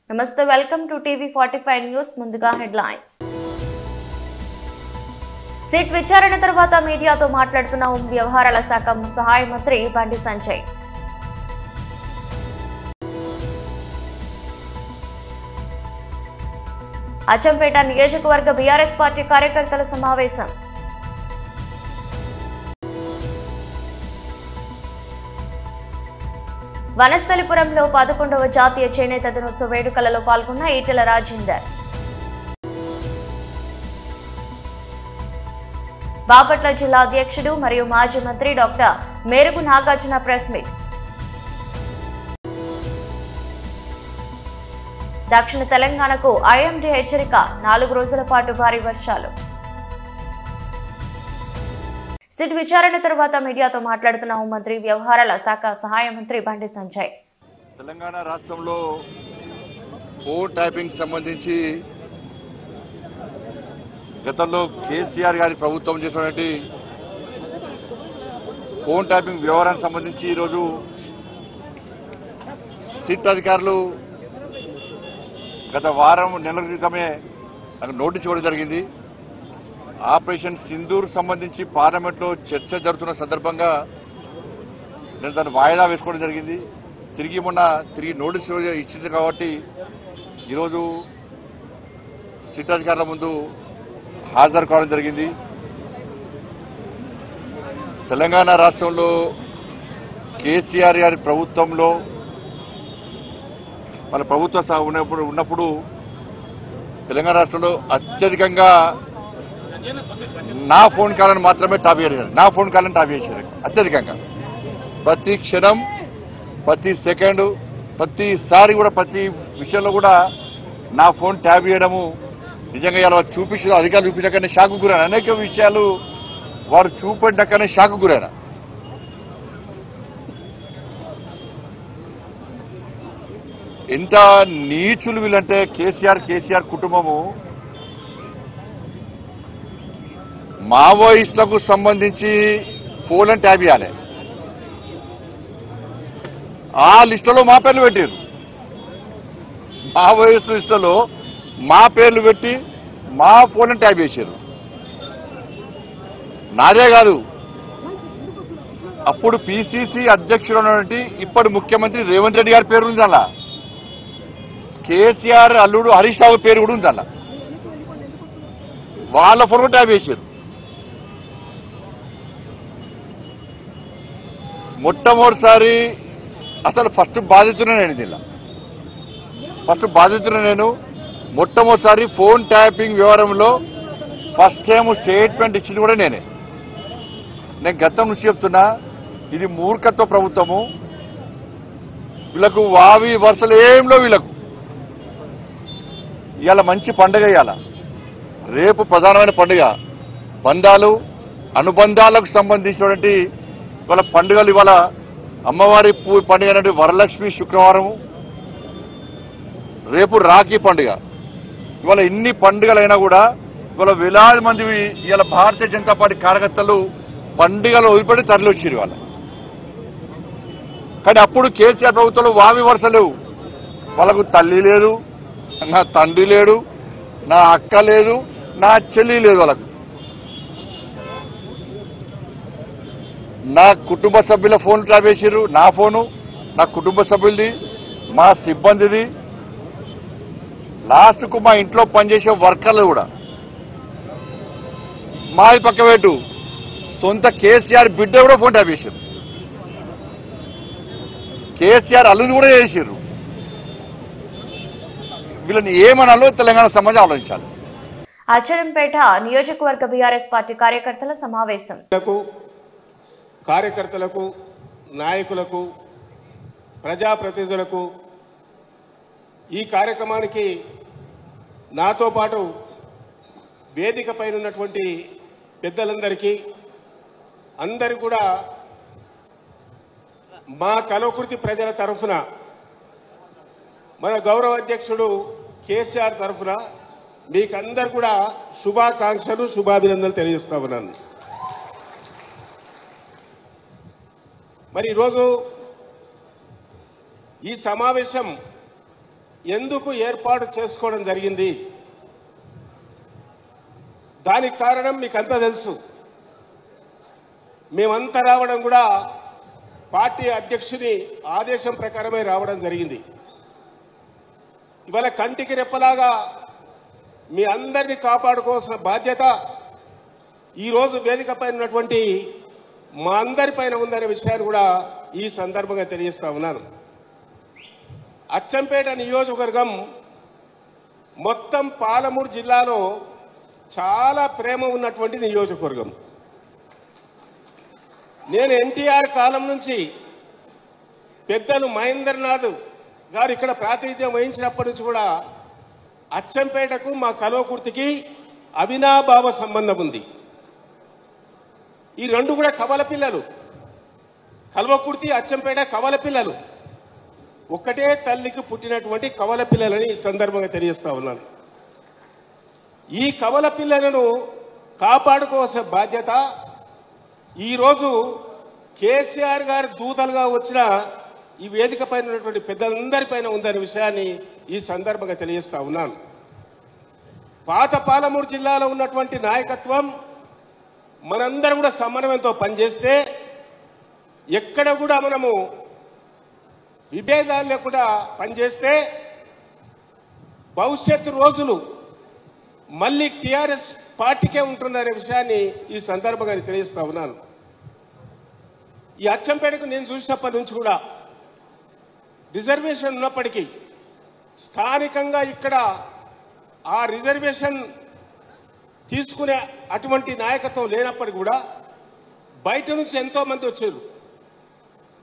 నమస్తే welcome to TV 45 news ముందుగా headlines SIT విచారణ తర్వాత మీడియాతో మాట్లాడుతున్న హోం వ్యవహారాల శాఖ సహాయ మంత్రి బండి సంజయ్ అచ్చంపేట నియోజకవర్గ బీఆర్ఎస్ పార్టీ కార్యకర్తల సమావేశం వనస్థలిపురంలో 11వ జాతీయ చేనేత దినోత్సవ వేడుకలలో పాల్గొన్న ఈటెల రాజేందర్ బాపట్ల జిల్లా అధ్యక్షుడు మరియు మాజీ మంత్రి doctor Merugu Nagarjuna press meet దక్షిణ తెలంగాణకు ఐఎండీ హెచ్చరిక 4 రోజుల పాటు భారీ వర్షాలు సిట్ విచారణ తర్వాత మీడియాతో మాట్లాడుతున్న హోంమంత్రి వ్యవహారాల శాఖ సహాయ మంత్రి బండి సంజయ్ తెలంగాణ రాష్ట్రంలో ఫోన్ ట్యాపింగ్ సంబంధించి గతంలో కేసీఆర్ గారి ప్రభుత్వం చేసినటువంటి ఫోన్ ట్యాపింగ్ వ్యవహారానికి సంబంధించి ఈరోజు సిట్ అధికారులు గత వారం నెలల క్రితమే నాకు నోటీస్ ఇవ్వడం జరిగింది. ఆపరేషన్ సింధూర్ సంబంధించి పార్లమెంట్లో చర్చ జరుగుతున్న సందర్భంగా నేను దాన్ని వాయిదా వేసుకోవడం జరిగింది. తిరిగి నోటీసు ఇచ్చింది కాబట్టి ఈరోజు సిట్ అధికారుల ముందు హాజరు కావడం జరిగింది. తెలంగాణ రాష్ట్రంలో కేసీఆర్ గారి ప్రభుత్వంలో మన ప్రభుత్వం ఉన్నప్పుడు తెలంగాణ రాష్ట్రంలో అత్యధికంగా నా ఫోన్ కాలను మాత్రమే టాప్ చేశారు. నా ఫోన్ కాలను టాప్ చేశారు అత్యధికంగా. ప్రతి క్షణం, ప్రతి సెకండ్, ప్రతిసారి కూడా ప్రతి విషయంలో కూడా నా ఫోన్ ట్యాప్ చేయడము నిజంగా ఇలా చూపించడం అధికారులు చూపించకనే షాకు గురైన అనేక విషయాలు వారు చూపెట్టకనే షాకు గురైన. ఎంత నీచులు వీళ్ళంటే కేసీఆర్ కుటుంబము మావోయిస్టులకు సంబంధించి ఫోన్లను ట్యాప్ చేయాలి. ఆ లిస్టులో మా పేర్లు పెట్టారు. మావోయిస్టు లిస్టులో మా పేర్లు పెట్టి మా ఫోన్లను ట్యాప్ చేశారు. నాదే కాదు, అప్పుడు పిసిసి అధ్యక్షుడు ఉన్నటువంటి ఇప్పటి ముఖ్యమంత్రి రేవంత్ రెడ్డి గారి పేరు ఉంది అలా. కేసీఆర్ అల్లుడు హరీష్ రావు పేరు కూడా ఉంది అలా. వాళ్ళ ఫోన్ కూడా ట్యాప్ చేశారు. మొట్టమొదటిసారి అసలు ఫస్ట్ బాధితున్నా నేను మొట్టమొదటిసారి ఫోన్ ట్యాపింగ్ వ్యవహారంలో ఫస్ట్ టైం స్టేట్మెంట్ ఇచ్చింది కూడా నేనే. నేను గతం నుంచి చెప్తున్నా, ఇది మూర్ఖత్వ ప్రభుత్వము. వీళ్ళకు వావి వరుసలు ఏంలో వీళ్ళకు. ఇవాళ మంచి పండుగ, ఇవాళ రేపు ప్రధానమైన పండుగ. బంధాలు అనుబంధాలకు సంబంధించినటువంటి ఇవాళ పండుగలు. ఇవాళ అమ్మవారి పండుగ అంటే వరలక్ష్మి శుక్రవారం, రేపు రాఖీ పండుగ. ఇవాళ ఇన్ని పండుగలైనా కూడా ఇవాళ వేలాది మంది ఇవాళ భారతీయ జనతా పార్టీ కార్యకర్తలు పండుగలు వదిలిపెట్టి తరలి వచ్చారు ఇవాళ. కానీ అప్పుడు కేసీఆర్ ప్రభుత్వంలో వావి వరుస లేవు. వాళ్ళకు తల్లి లేదు, నా తండ్రి లేడు, నా అక్క లేదు, నా చెల్లి లేదు. వాళ్ళకు నా కుటుంబ సభ్యుల ఫోన్ ట్యాప్ చేసారు. నా ఫోను, నా కుటుంబ సభ్యులది, మా సిబ్బందిది, లాస్ట్కు మా ఇంట్లో పనిచేసే వర్కర్లు కూడా. మాది పక్కవేటు సొంత కేసీఆర్ బిడ్డ కూడా ఫోన్ ట్యాప్ చేశారు. కేసీఆర్ అల్లుని కూడా చేశారు. వీళ్ళని ఏమనాలో తెలంగాణ సమాజం ఆలోచించాలి. అచ్చంపేట నియోజకవర్గ బీఆర్ఎస్ పార్టీ కార్యకర్తల సమావేశం. కార్యకర్తలకు, నాయకులకు, ప్రజాప్రతినిధులకు ఈ కార్యక్రమానికి నాతో పాటు వేదిక పైన ఉన్నటువంటి పెద్దలందరికీ అందరి కూడా మా కలవకుర్తి ప్రజల తరఫున, మన గౌరవ అధ్యక్షుడు కేసీఆర్ తరఫున మీకందరు కూడా శుభాకాంక్షలు, శుభాభినందనలు తెలియజేస్తా ఉన్నాను. మరి ఈరోజు ఈ సమావేశం ఎందుకు ఏర్పాటు చేసుకోవడం జరిగింది? దానికి కారణం మీకు అంతా తెలుసు. మేమంతా రావడం కూడా పార్టీ అధ్యక్షుని ఆదేశం ప్రకారమే రావడం జరిగింది. ఇవాళ కంటికి రెప్పలాగా మీ అందరినీ కాపాడుకోవాల్సిన బాధ్యత ఈరోజు వేదికపై ఉన్నటువంటి మా అందరిపైన ఉందనే విషయాన్ని కూడా ఈ సందర్భంగా తెలియజేస్తా ఉన్నాను. అచ్చంపేట నియోజకవర్గం మొత్తం పాలమూరు జిల్లాలో చాలా ప్రేమ ఉన్నటువంటి నియోజకవర్గం. నేను ఎన్టీఆర్ కాలం నుంచి పెద్దలు మహేంద్రనాథ్ గారు ఇక్కడ ప్రాతినిధ్యం వహించినప్పటి నుంచి కూడా అచ్చంపేటకు మా కల్వకుర్తికి అవినాభావ సంబంధం ఉంది. ఈ రెండు కూడా కవల పిల్లలు. కల్వకుర్తి, అచ్చంపేట కవల పిల్లలు. ఒక్కటే తల్లికి పుట్టినటువంటి కవల పిల్లలని ఈ సందర్భంగా తెలియజేస్తా ఉన్నాను. ఈ కవల పిల్లలను కాపాడుకోవాల్సిన బాధ్యత ఈరోజు కేసీఆర్ గారి దూతలుగా వచ్చిన ఈ వేదిక పైన ఉన్నటువంటి పెద్దలందరిపైన ఉందనే విషయాన్ని ఈ సందర్భంగా తెలియజేస్తా ఉన్నాను. పాత పాలమూరు జిల్లాలో ఉన్నటువంటి నాయకత్వం మనందరం కూడా సమన్వయంతో పనిచేస్తే ఎక్కడ కూడా మనము విభేదాలు లేకుండా పనిచేస్తే భవిష్యత్తు రోజులు మళ్ళీ టీఆర్ఎస్ పార్టీకే ఉంటుందనే విషయాన్ని ఈ సందర్భంగా తెలియజేస్తా ఉన్నాను. ఈ అచ్చంపేటకు నేను చూసినప్పటి నుంచి కూడా రిజర్వేషన్ ఉన్నప్పటికీ స్థానికంగా ఇక్కడ ఆ రిజర్వేషన్ తీసుకునే అటువంటి నాయకత్వం లేనప్పటికీ కూడా బయట నుంచి ఎంతో మంది వచ్చారు.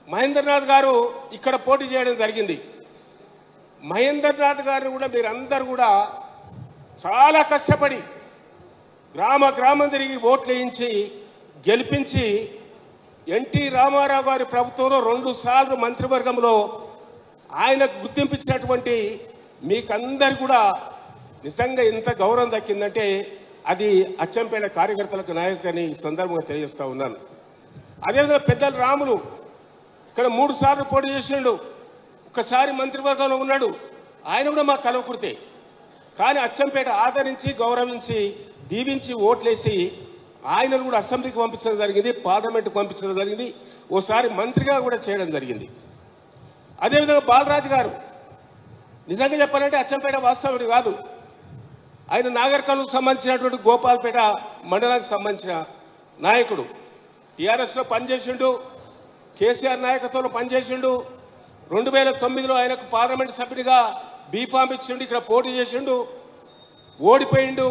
మహేంద్రనాథ్ గారు ఇక్కడ పోటీ చేయడం జరిగింది. మహేంద్రనాథ్ గారిని కూడా మీరందరూ కూడా చాలా కష్టపడి గ్రామం తిరిగి ఓట్లు వేయించి గెలిపించి ఎన్టీ రామారావు గారి ప్రభుత్వంలో 2 సార్లు మంత్రివర్గంలో ఆయనకు గుర్తింపించినటువంటి మీకందరు కూడా నిజంగా ఎంత గౌరవం దక్కిందంటే అది అచ్చంపేట కార్యకర్తలకు నాయకులని ఈ సందర్భంగా తెలియజేస్తా ఉన్నాను. అదేవిధంగా పెద్దలు రాములు ఇక్కడ 3 సార్లు పోటీ చేసిండు. ఒకసారి మంత్రివర్గంలో ఉన్నాడు. ఆయన కూడా మా కల్వకుర్తే. కానీ అచ్చంపేట ఆదరించి గౌరవించి దీవించి ఓట్లేసి ఆయనను కూడా అసెంబ్లీకి పంపించడం జరిగింది, పార్లమెంట్కి పంపించడం జరిగింది, ఓసారి మంత్రిగా కూడా చేయడం జరిగింది. అదేవిధంగా బాలరాజు గారు నిజంగా చెప్పాలంటే అచ్చంపేట వాస్తవుడు కాదు. ఆయన నాగర్కర్నూలుకు సంబంధించినటువంటి గోపాల్పేట మండలానికి సంబంధించిన నాయకుడు. టీఆర్ఎస్లో పనిచేసిండు, కేసీఆర్ నాయకత్వంలో పనిచేసిండు. 2009లో ఆయనకు పార్లమెంట్ సభ్యుడిగా బీఫామ్ ఇచ్చిండు, ఇక్కడ పోటీ చేసిండు, ఓడిపోయిండు.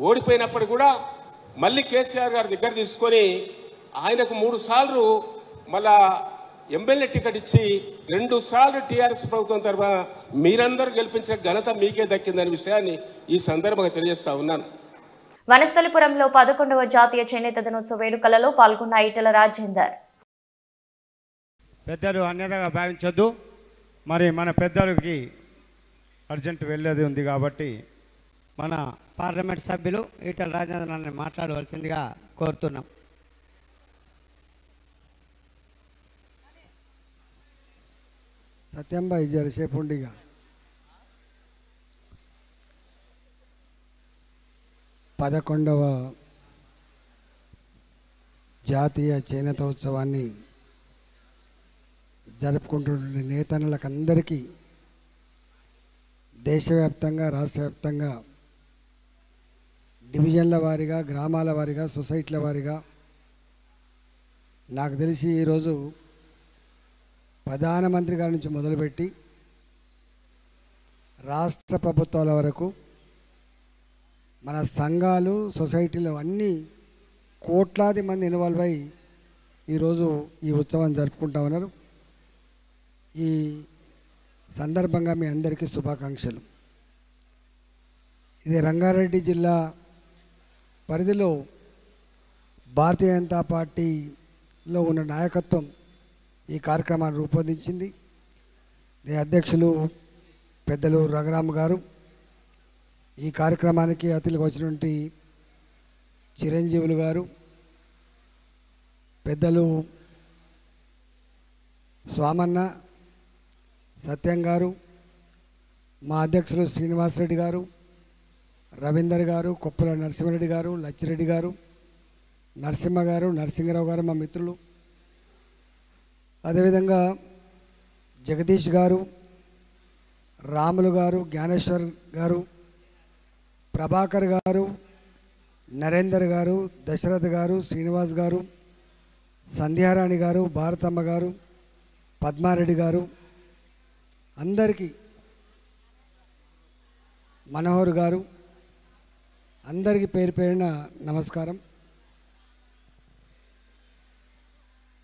ఓడిపోయినప్పుడు కూడా మళ్ళీ కేసీఆర్ గారి దగ్గర తీసుకొని ఆయనకు 3 సార్లు మళ్ళా ఎమ్మెల్యే టికెట్ ఇచ్చి 2 సార్లు టీఆర్ఎస్ ప్రభుత్వం తరఫున మీరందరూ గెలిపించే ఘనత మీకే దక్కిందనే విషయాన్ని ఈ సందర్భంగా తెలియజేస్తా ఉన్నాను. వనస్థలిపురంలో 11వ జాతీయ చేనేత దినోత్సవ వేడుకలలో పాల్గొన్న ఈటెల రాజేందర్. పెద్దలు అన్యతగా భావించొద్దు. మరి మన పెద్దలకి అర్జెంట్ వెళ్ళేది ఉంది కాబట్టి మన పార్లమెంట్ సభ్యులు ఈటెల రాజేంద్రని మాట్లాడవలసిందిగా కోరుతున్నాం. సత్యంబాయి జరసేపుండిగా 11వ జాతీయ చేనేత ఉత్సవాన్ని జరుపుకుంటున్న నేతన్నలకందరికీ దేశవ్యాప్తంగా రాష్ట్ర వ్యాప్తంగా డివిజన్ల వారీగా గ్రామాల వారీగా సొసైటీల వారీగా నాకు తెలిసి ఈరోజు ప్రధానమంత్రి గారి నుంచి మొదలుపెట్టి రాష్ట్ర ప్రభుత్వాల వరకు మన సంఘాలు సొసైటీలు అన్నీ కోట్లాది మంది ఇన్వాల్వ్ అయ్యి ఈరోజు ఈ ఉత్సవాన్ని జరుపుకుంటా ఉన్నారు. ఈ సందర్భంగా మీ అందరికీ శుభాకాంక్షలు. ఇది రంగారెడ్డి జిల్లా పరిధిలో భారతీయ జనతా పార్టీలో ఉన్న నాయకత్వం ఈ కార్యక్రమాన్ని రూపొందించింది. దీని అధ్యక్షులు పెద్దలు రఘురామ్ గారు, ఈ కార్యక్రమానికి అతిథులకు వచ్చినటువంటి చిరంజీవులు గారు, పెద్దలు స్వామన్న, సత్యం గారు, మా అధ్యక్షులు శ్రీనివాసరెడ్డి గారు, రవీందర్ గారు, కొప్పుల నరసింహారెడ్డి గారు, లచ్చిరెడ్డి గారు, నరసింహ గారు, నరసింహరావు గారు మా మిత్రులు, అదేవిధంగా జగదీష్ గారు, రాములు గారు, జ్ఞానేశ్వర్ గారు, ప్రభాకర్ గారు, నరేందర్ గారు, దశరథ్ గారు, శ్రీనివాస్ గారు, సంధ్యారాణి గారు, భారతమ్మ గారు, పద్మారెడ్డి గారు, అందరికీ మనోహర్ గారు, అందరికీ పేరు పేరున నమస్కారం.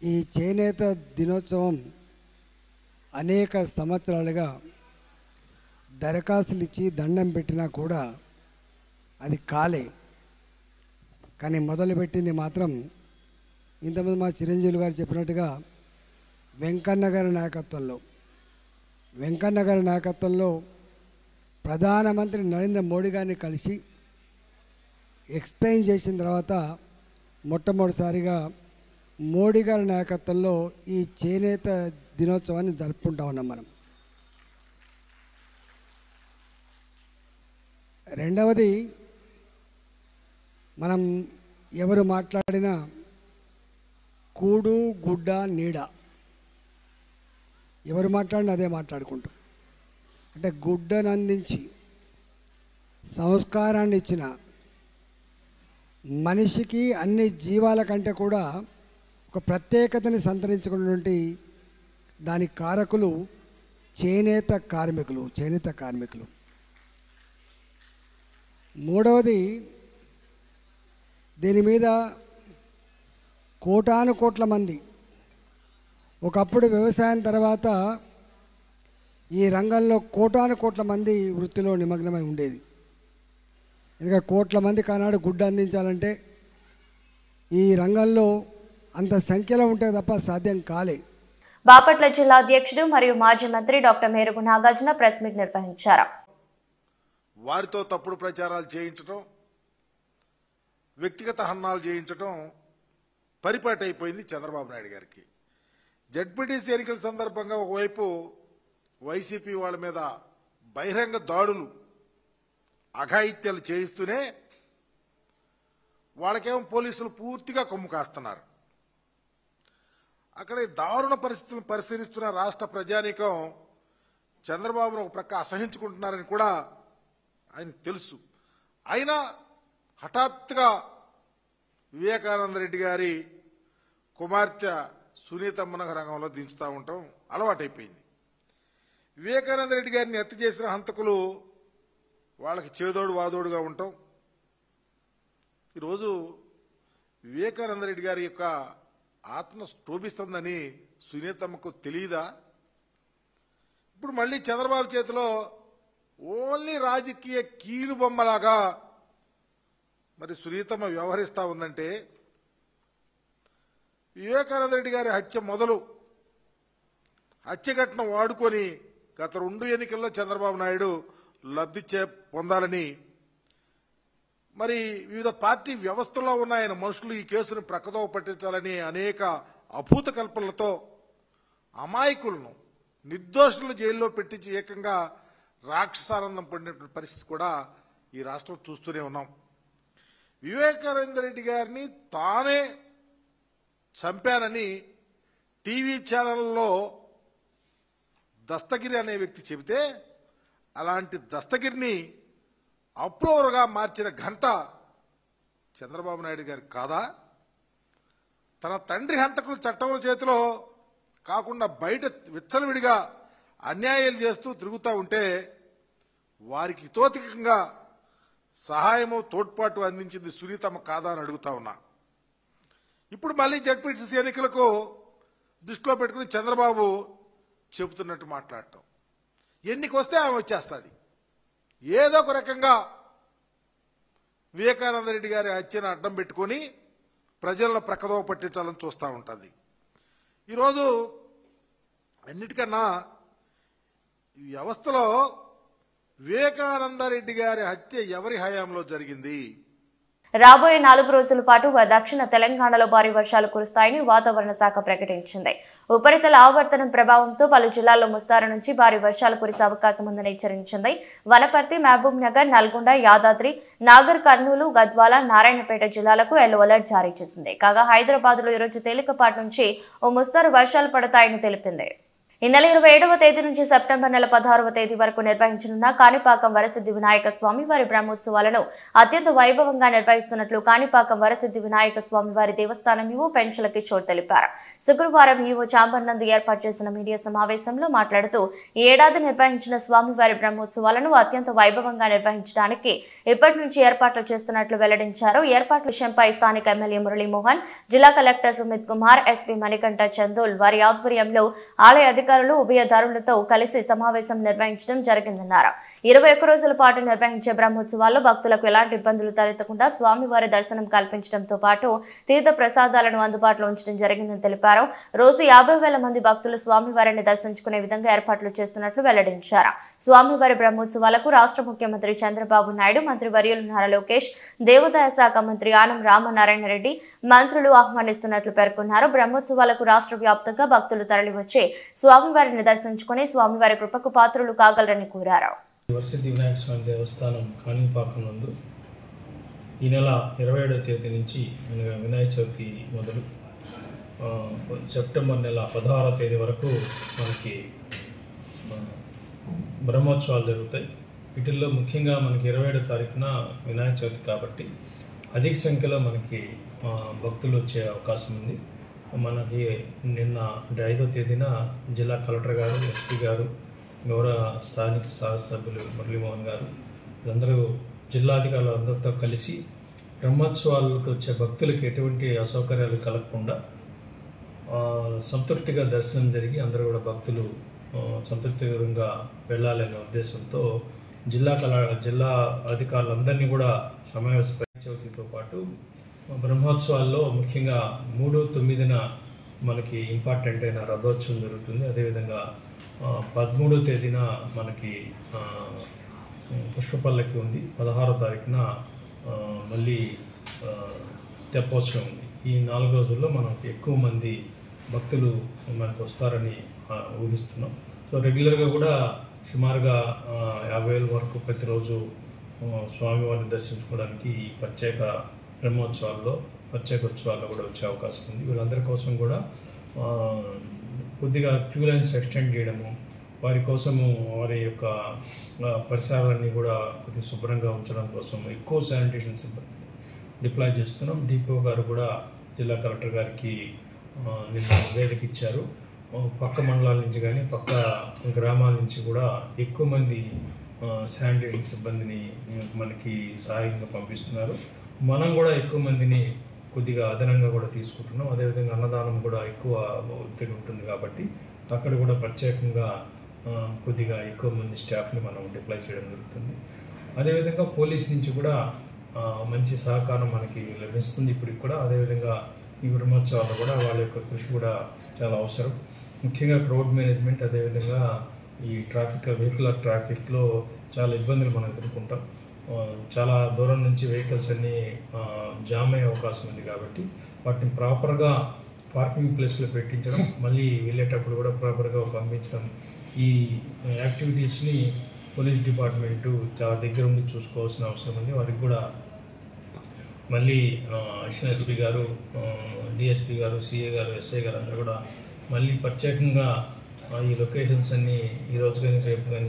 ఈ చేనేత దినోత్సవం అనేక సంవత్సరాలుగా దరఖాస్తులు ఇచ్చి దండం పెట్టినా కూడా అది కాలే. కానీ మొదలుపెట్టింది మాత్రం ఇంతకుముందు మా చిరంజీవి గారు చెప్పినట్టుగా వెంకన్న గారి నాయకత్వంలో ప్రధానమంత్రి నరేంద్ర మోడీ గారిని కలిసి ఎక్స్ప్లెయిన్ చేసిన తర్వాత మొట్టమొదటిసారిగా మోడీ గారి నాయకత్వంలో ఈ చేనేత దినోత్సవాన్ని జరుపుకుంటా ఉన్నాం మనం. రెండవది, మనం ఎవరు మాట్లాడినా కూడు గుడ్డ నీడ, ఎవరు మాట్లాడినా అదే మాట్లాడుకుంటాం. అంటే గుడ్డను అందించి సంస్కారాన్ని ఇచ్చిన మనిషికి అన్ని జీవాల కంటే కూడా ఒక ప్రత్యేకతని సంతరించుకున్నటువంటి దాని కారకులు చేనేత కార్మికులు. మూడవది, దీని మీద కోటాను కోట్ల మంది ఒకప్పుడు వ్యవసాయం తర్వాత ఈ రంగంలో కోటాను కోట్ల మంది వృత్తిలో నిమగ్నమై ఉండేది. ఎందుకంటే కోట్ల మందికి ఆనాడు గుడ్డ అందించాలంటే ఈ రంగంలో అంత సంఖ్యలో ఉంటే తప్ప సాధ్యం కాలే. బాపట్ల జిల్లా అధ్యక్షుడు మరియు మాజీ మంత్రి doctor Merugu Nagarjuna press meet నిర్వహించారు. వారితో తప్పుడు ప్రచారాలు చేయించడం, వ్యక్తిగత హన్నాలు చేయించడం పరిపాటి అయిపోయింది చంద్రబాబు నాయుడు గారికి. జడ్పీటీసీ ఎన్నికల సందర్భంగా ఒకవైపు వైసీపీ వాళ్ళ మీద బహిరంగ దాడులు, అఘాయిత్యాలు చేయిస్తూనే వాళ్ళకేమో పోలీసులు పూర్తిగా కొమ్ము కాస్తున్నారు. అక్కడ దారుణ పరిస్థితులను పరిశీలిస్తున్న రాష్ట్ర ప్రజానీకం చంద్రబాబును ఒక ప్రక్క అసహించుకుంటున్నారని కూడా ఆయనకు తెలుసు. అయినా హఠాత్తుగా వివేకానంద రెడ్డి గారి కుమార్తె సునీతమ్మన రంగంలో దించుతూ ఉండటం అలవాటైపోయింది. వివేకానంద రెడ్డి గారిని హత్య చేసిన హంతకులు వాళ్ళకి చేదోడు వాదోడుగా ఉండటం. ఈరోజు వివేకానంద రెడ్డి గారి యొక్క ఆత్మ స్తోభిస్తుందని సునీతమ్మకు తెలియదా? ఇప్పుడు మళ్ళీ చంద్రబాబు చేతిలో ఓన్లీ రాజకీయ కీలు బొమ్మలాగా మరి సునీతమ్మ వ్యవహరిస్తా ఉందంటే, వివేకానంద రెడ్డి గారి హత్య మొదలు హత్య ఘటన వాడుకొని గత 2 ఎన్నికల్లో చంద్రబాబు నాయుడు లబ్ధి పొందాలని మరి వివిధ పార్టీ వ్యవస్థలో ఉన్న ఆయన మనుషులు ఈ కేసును ప్రక్కదోవ పట్టించాలని అనేక అభూత కల్పనలతో అమాయకులను, నిర్దోషులను జైల్లో పెట్టించి ఏకంగా రాక్షసానందం పడినటువంటి పరిస్థితి కూడా ఈ రాష్ట్రం చూస్తూనే ఉన్నాం. వివేకానంద రెడ్డి గారిని తానే చంపానని టీవీ ఛానల్లో దస్తగిరి అనే వ్యక్తి చెబితే, అలాంటి దస్తగిరిని అప్రూవర్గా మార్చిన ఘనత చంద్రబాబు నాయుడు గారికి కాదా? తన తండ్రి హంతకులు చట్టం చేతిలో కాకుండా బయట విచ్చలవిడిగా అన్యాయాలు చేస్తూ తిరుగుతూ ఉంటే వారికి హితోధికంగా సహాయము, తోడ్పాటు అందించింది సునీతమ్మ కాదా అని అడుగుతా ఉన్నా. ఇప్పుడు మళ్ళీ జడ్పీటీసీ ఎన్నికలకు దృష్టిలో పెట్టుకుని చంద్రబాబు చెబుతున్నట్టు మాట్లాడటం, ఎన్నిక వస్తే ఆమె వచ్చేస్తుంది. ఏదో ఒక రకంగా వివేకానంద రెడ్డి గారి హత్యను అడ్డం పెట్టుకుని ప్రజలను ప్రక్కదోవ పట్టించాలని చూస్తూ ఉంటుంది. ఈరోజు అన్నిటికన్నా ఈ వ్యవస్థలో వివేకానంద రెడ్డి గారి హత్య ఎవరి హయాంలో జరిగింది? రాబోయే 4 రోజుల పాటు దక్షిణ తెలంగాణలో భారీ వర్షాలు కురుస్తాయని వాతావరణ శాఖ ప్రకటించింది. ఉపరితల ఆవర్తనం ప్రభావంతో పలు జిల్లాల్లో మోస్తారు నుంచి భారీ వర్షాలు కురిసే అవకాశం ఉందని హెచ్చరించింది. వనపర్తి, మహబూబ్ నగర్, నల్గొండ, యాదాద్రి, నాగర్ కర్నూలు, గద్వాల, నారాయణపేట జిల్లాలకు ఎల్లో అలర్ట్ జారీ చేసింది. కాగా హైదరాబాద్ లో ఈరోజు తేలికపాటి నుంచి ఓ మోస్తరు వర్షాలు పడతాయని తెలిపింది. ఈ నెల 27వ తేదీ నుంచి సెప్టెంబర్ నెల 16వ తేదీ వరకు నిర్వహించనున్న కాణిపాకం వరసిద్ధి వినాయక స్వామి వారి బ్రహ్మోత్సవాలను అత్యంత వైభవంగా నిర్వహిస్తున్నట్లు కాణిపాకం వరసిద్ధి వినాయక స్వామి వారి దేవస్థానం ఈవో పెంచల కిషోర్ తెలిపారు. శుక్రవారం ఈవో చాంబర్ నందు ఏర్పాటు చేసిన మీడియా సమావేశంలో మాట్లాడుతూ ఈ ఏడాది నిర్వహించిన స్వామివారి బ్రహ్మోత్సవాలను అత్యంత వైభవంగా నిర్వహించడానికి ఇప్పటి నుంచి ఏర్పాట్లు చేస్తున్నట్లు వెల్లడించారు. ఏర్పాట్ల విషయంపై స్థానిక ఎమ్మెల్యే మురళీమోహన్, జిల్లా కలెక్టర్ సుమిత్ కుమార్, ఎస్పీ మణికంఠ చందోల్ వారి ఆధ్వర్యంలో ఆలయ అధికారులు ఉభయదారులతో కలిసి సమావేశం నిర్వహించడం జరిగిందన్నారు. 21 రోజుల పాటు నిర్వహించే బ్రహ్మోత్సవాల్లో భక్తులకు ఎలాంటి ఇబ్బందులు తలెత్తకుండా స్వామివారి దర్శనం కల్పించడంతో పాటు తీర్థ ప్రసాదాలను అందుబాటులో ఉంచడం జరిగిందని తెలిపారు. రోజు 50,000 మంది భక్తులు స్వామివారిని దర్శించుకునే విధంగా ఏర్పాట్లు చేస్తున్నట్లు వెల్లడించారు. స్వామివారి బ్రహ్మోత్సవాలకు రాష్ట్ర ముఖ్యమంత్రి చంద్రబాబు నాయుడు, మంత్రి వర్యులు నారా లోకేష్, దేవాదాయ శాఖ మంత్రి ఆనం రామనారాయణ రెడ్డి మంత్రులు ఆహ్వానిస్తున్నట్లు పేర్కొన్నారు. బ్రహ్మోత్సవాలకు రాష్ట్ర వ్యాప్తంగా భక్తులు తరలివచ్చి స్వామివారిని దర్శించుకుని స్వామివారి కృపకు పాత్రులు కాగలరని కోరారు. వరసిద్ధి వినాయక స్వామి దేవస్థానం కాణిపాకం నందు ఈ నెల 27వ తేదీ నుంచి వినాయక చవితి మొదలు సెప్టెంబర్ నెల 16వ తేదీ వరకు మనకి బ్రహ్మోత్సవాలు జరుగుతాయి. వీటిల్లో ముఖ్యంగా మనకి 27వ తారీఖున వినాయక చవితి కాబట్టి అధిక సంఖ్యలో మనకి భక్తులు వచ్చే అవకాశం ఉంది. మనకి నిన్న అంటే 5వ తేదీన జిల్లా కలెక్టర్ గారు, ఎస్పీ గారు, గౌరవ స్థానిక శాసనసభ్యులు మురళీమోహన్ గారు వీళ్ళందరూ జిల్లాధికారులు అందరితో కలిసి బ్రహ్మోత్సవాలకు వచ్చే భక్తులకు ఎటువంటి అసౌకర్యాలు కలగకుండా సంతృప్తిగా దర్శనం జరిగి అందరూ కూడా భక్తులు సంతృప్తికరంగా వెళ్ళాలనే ఉద్దేశంతో జిల్లా అధికారులందరినీ కూడా సమావేశపరిచే చవితితో పాటు బ్రహ్మోత్సవాల్లో ముఖ్యంగా 3/9న మనకి ఇంపార్టెంట్ అయిన రథోత్సవం జరుగుతుంది. అదేవిధంగా 13వ తేదీన మనకి పుష్పపల్లకి ఉంది. 16వ తారీఖున మళ్ళీ తెప్పోత్సవం ఉంది. ఈ 4 రోజుల్లో మనకి ఎక్కువ మంది భక్తులు మనకు వస్తారని ఊహిస్తున్నాం. సో రెగ్యులర్గా కూడా సుమారుగా 50,000 వరకు ప్రతిరోజు స్వామివారిని దర్శించుకోవడానికి ఈ ప్రత్యేక బ్రహ్మోత్సవాల్లో ప్రత్యేక ఉత్సవాల్లో కూడా వచ్చే అవకాశం ఉంది. వీళ్ళందరి కోసం కూడా కొద్దిగా క్యూ లైన్స్ ఎక్స్టెండ్ చేయడము, వారి కోసము వారి యొక్క పరిసరాలన్నీ కూడా కొద్దిగా శుభ్రంగా ఉంచడం కోసం ఎక్కువ శానిటేషన్ సిబ్బంది డిప్లాయ్ చేస్తున్నాం. డిపో గారు కూడా జిల్లా కలెక్టర్ గారికి నిన్న నివేదిక ఇచ్చారు. పక్క మండలాల నుంచి కానీ పక్క గ్రామాల నుంచి కూడా ఎక్కువ మంది శానిటేషన్ సిబ్బందిని మనకి సహాయంగా పంపిస్తున్నారు. మనం కూడా ఎక్కువ మందిని కొద్దిగా అదనంగా కూడా తీసుకుంటున్నాం. అదేవిధంగా అన్నదానం కూడా ఎక్కువ ఒత్తిడి ఉంటుంది కాబట్టి అక్కడ కూడా ప్రత్యేకంగా కొద్దిగా ఎక్కువ మంది స్టాఫ్ని మనం డిప్లాయ్ చేయడం జరుగుతుంది. అదేవిధంగా పోలీస్ నుంచి కూడా మంచి సహకారం మనకి లభిస్తుంది ఇప్పటికి కూడా. అదేవిధంగా ఈ బ్రహ్మోత్సవాలు కూడా వాళ్ళ యొక్క కృషి కూడా చాలా అవసరం. ముఖ్యంగా క్రౌడ్ మేనేజ్మెంట్, అదేవిధంగా ఈ వెహికులర్ ట్రాఫిక్లో చాలా ఇబ్బందులు మనం ఎదుర్కొంటాం. చాలా దూరం నుంచి వెహికల్స్ అన్నీ జామ్ అయ్యే అవకాశం ఉంది కాబట్టి వాటిని ప్రాపర్గా పార్కింగ్ ప్లేస్లో పెట్టించడం, మళ్ళీ వెళ్ళేటప్పుడు కూడా ప్రాపర్గా పంపించడం, ఈ యాక్టివిటీస్ని పోలీస్ డిపార్ట్మెంటు చాలా దగ్గర ఉండి చూసుకోవాల్సిన అవసరం ఉంది. వారికి కూడా మళ్ళీ అడిషనల్ ఎస్పీ గారు, డిఎస్పీ గారు, సిఏ గారు, ఎస్ఐ గారు అందరూ కూడా మళ్ళీ ప్రత్యేకంగా ఈ లొకేషన్స్ అన్నీ ఈరోజు కానీ రేపు కానీ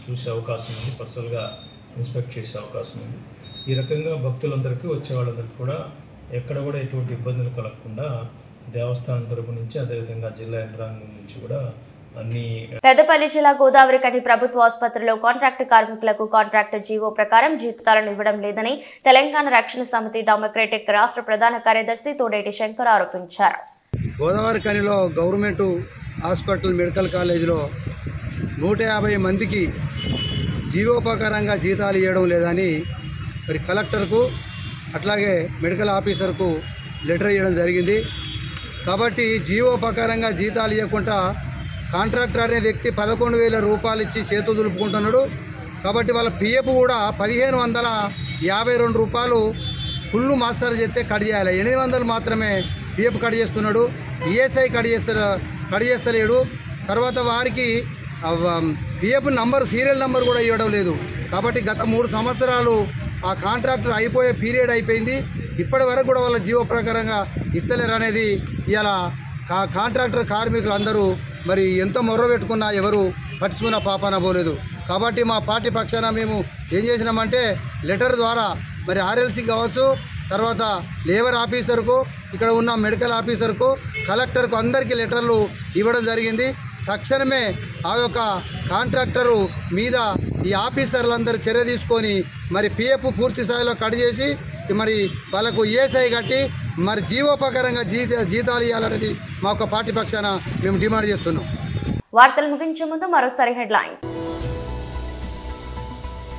చూసే అవకాశం ఉంది. పర్సనల్గా ఇన్స్పెక్ట్ చేసే అవకాశం ఉంది. ఈ రకంగా భక్తులందరికీ వచ్చే వాళ్ళందరికీ కూడా ఎక్కడ కూడా ఎటువంటి ఇబ్బందులు కలగకుండా దేవస్థానం తరపు నుంచి, అదేవిధంగా జిల్లా యంత్రాంగం నుంచి కూడా అన్ని. పెద్దపల్లి జిల్లా గోదావరి కని ప్రభుత్వ ఆసుపత్రిలో కాంట్రాక్టు కార్మికులకు కాంట్రాక్టు జీవో ప్రకారం జీతాలను ఇవ్వడం లేదని తెలంగాణ రక్షణ సమితి డెమోక్రటిక్ రాష్ట్ర ప్రధాన కార్యదర్శి తోడేటి శంకర్ ఆరోపించారు. గోదావరి కనిలో గవర్నమెంట్ హాస్పిటల్ మెడికల్ కాలేజీలో 150 మందికి జీవోపకారంగా జీతాలు ఇవ్వడం లేదని మరి కలెక్టర్కు అట్లాగే మెడికల్ ఆఫీసర్కు లెటర్ ఇవ్వడం జరిగింది. కాబట్టి జీవోపకారంగా జీతాలు ఇవ్వకుండా కాంట్రాక్టర్ అనే వ్యక్తి 11,000 రూపాయలు ఇచ్చి చేతులు దులుపుకుంటున్నాడు. కాబట్టి వాళ్ళ పిఎఫ్ కూడా 1,552 రూపాయలు ఫుల్ మాస్టర్ చేస్తే కట్ చేయాలి. 800 మాత్రమే పిఎఫ్ కట్ చేస్తున్నాడు. ఈఎస్ఐ కట్ చేస్తలేడు. తర్వాత వారికి పిఎఫ్ నంబర్ సీరియల్ నంబర్ కూడా ఇవ్వడం లేదు. కాబట్టి గత 3 సంవత్సరాలు ఆ కాంట్రాక్టర్ అయిపోయే పీరియడ్ అయిపోయింది. ఇప్పటి వరకు కూడా వాళ్ళ జీవో ప్రకారంగా ఇస్తలేరు అనేది ఇలా కాంట్రాక్టర్ కార్మికులు అందరూ మరి ఎంత మొర్ర పెట్టుకున్నా ఎవరు పట్టించుకున్న పాపాన పోలేదు. కాబట్టి మా పార్టీ పక్షాన మేము ఏం చేసినామంటే లెటర్ ద్వారా మరి ఆర్ఎల్సీ కావచ్చు, తర్వాత లేబర్ ఆఫీసర్కు, ఇక్కడ ఉన్న మెడికల్ ఆఫీసర్కు, కలెక్టర్కు అందరికీ లెటర్లు ఇవ్వడం జరిగింది. తక్షణమే ఆ యొక్క కాంట్రాక్టరు మీద ఈ ఆఫీసర్లందరూ చర్య తీసుకొని మరి పిఎఫ్ పూర్తి స్థాయిలో కట్ చేసి మరి వాళ్ళకు ఈఎస్ఐ కట్టి మరి జీవోపకరంగా జీతాలు ఇవ్వాలనేది మా యొక్క పార్టీ పక్షాన మేము డిమాండ్ చేస్తున్నాం. వార్తలు ముగించే ముందు మరోసారి హెడ్లైన్స్.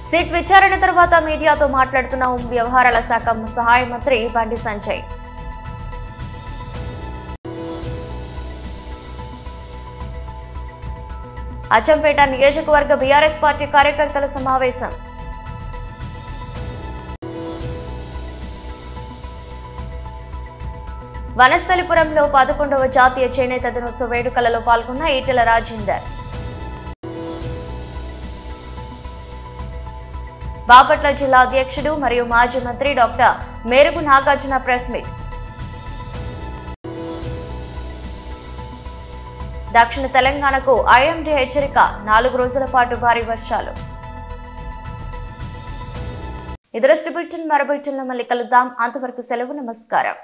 సిట్ విచారణ తర్వాత మీడియాతో మాట్లాడుతున్న హోం వ్యవహారాల శాఖ సహాయ మంత్రి బండి సంజయ్. అచ్చంపేట నియోజకవర్గ బీఆర్ఎస్ పార్టీ కార్యకర్తల సమావేశం. వనస్థలిపురంలో 11వ జాతీయ చేనేత దినోత్సవ వేడుకలలో పాల్గొన్న ఈటెల రాజేందర్. బాపట్ల జిల్లా అధ్యక్షుడు మరియు మాజీ మంత్రి doctor Merugu Nagarjuna press meet. దక్షిణ తెలంగాణకు ఐఎండీ హెచ్చరిక, 4 రోజుల పాటు భారీ వర్షాలు. ఇది బులెటిన్. మరో బులెటిన్లో మళ్ళీ కలుద్దాం. అంతవరకు సెలవు. నమస్కారం.